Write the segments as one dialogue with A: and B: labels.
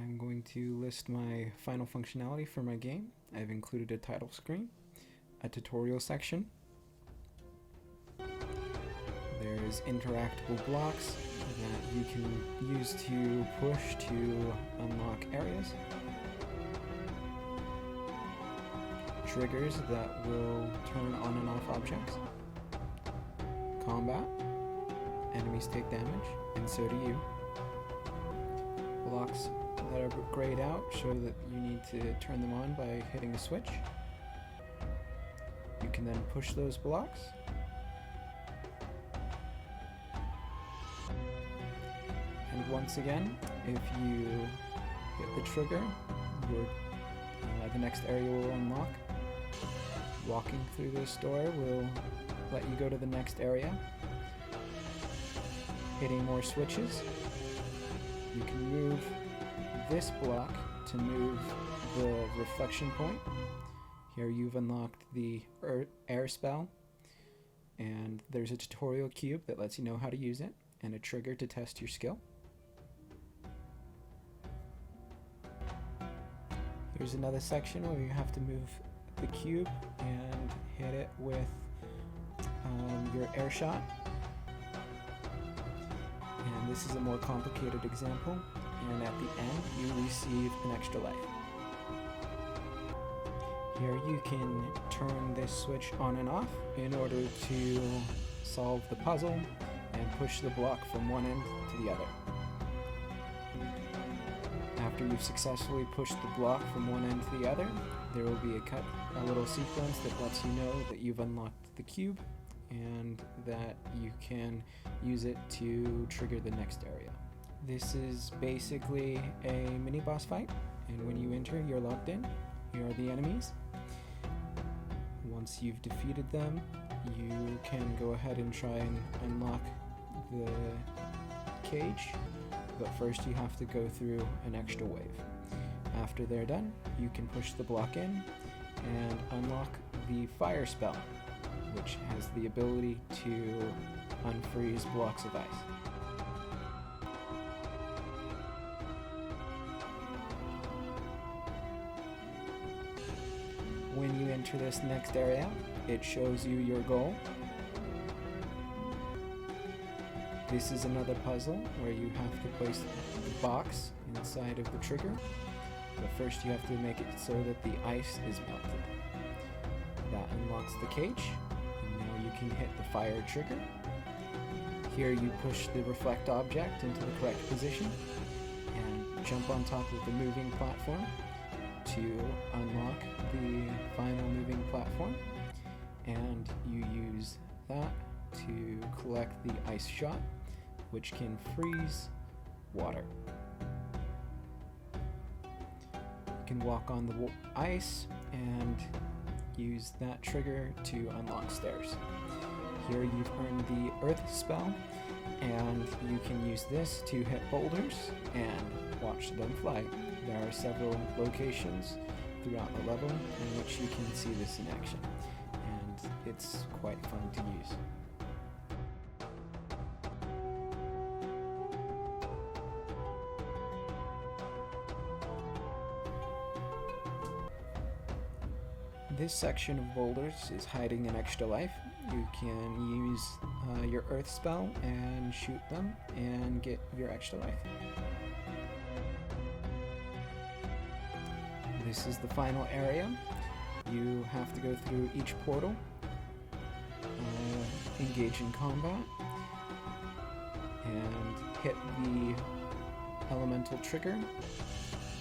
A: I'm going to list my final functionality for my game. I've included a title screen, a tutorial section. There's interactable blocks that you can use to push to unlock areas. Triggers that will turn on and off objects. Combat. Enemies take damage, and so do you. Blocks that are grayed out show that you need to turn them on by hitting a switch. You can then push those blocks. And once again, if you hit the trigger, the next area will unlock. Walking through this door will let you go to the next area. Hitting more switches, you can move this block to move the reflection point. Here you've unlocked the air spell, and there's a tutorial cube that lets you know how to use it, and a trigger to test your skill. Here's another section where you have to move the cube and hit it with your air shot. And this is a more complicated example, and at the end you receive an extra life. Here you can turn this switch on and off in order to solve the puzzle and push the block from one end to the other. After you've successfully pushed the block from one end to the other, there will be a little sequence that lets you know that you've unlocked the cube and that you can use it to trigger the next area. This is basically a mini boss fight, and when you enter, you're locked in. Here are the enemies. Once you've defeated them, you can go ahead and try and unlock the cage, but first you have to go through an extra wave. After they're done, you can push the block in and unlock the fire spell, which has the ability to unfreeze blocks of ice. When you enter this next area, it shows you your goal. This is another puzzle where you have to place the box inside of the trigger, but first you have to make it so that the ice is melted. That unlocks the cage, and now you can hit the fire trigger. Here you push the reflect object into the correct position and jump on top of the moving platform to unlock the final moving platform, and you use that to collect the ice shot, which can freeze water. You can walk on the ice and use that trigger to unlock stairs. Here you've earned the earth spell, and you can use this to hit boulders and watch them fly. There are several locations throughout the level in which you can see this in action, and it's quite fun to use. This section of boulders is hiding an extra life. You can use your earth spell and shoot them and get your extra life. This is the final area. You have to go through each portal, engage in combat, and hit the elemental trigger.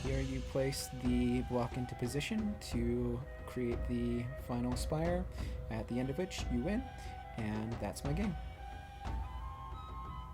A: Here you place the block into position to create the final spire, at the end of which you win, and that's my game.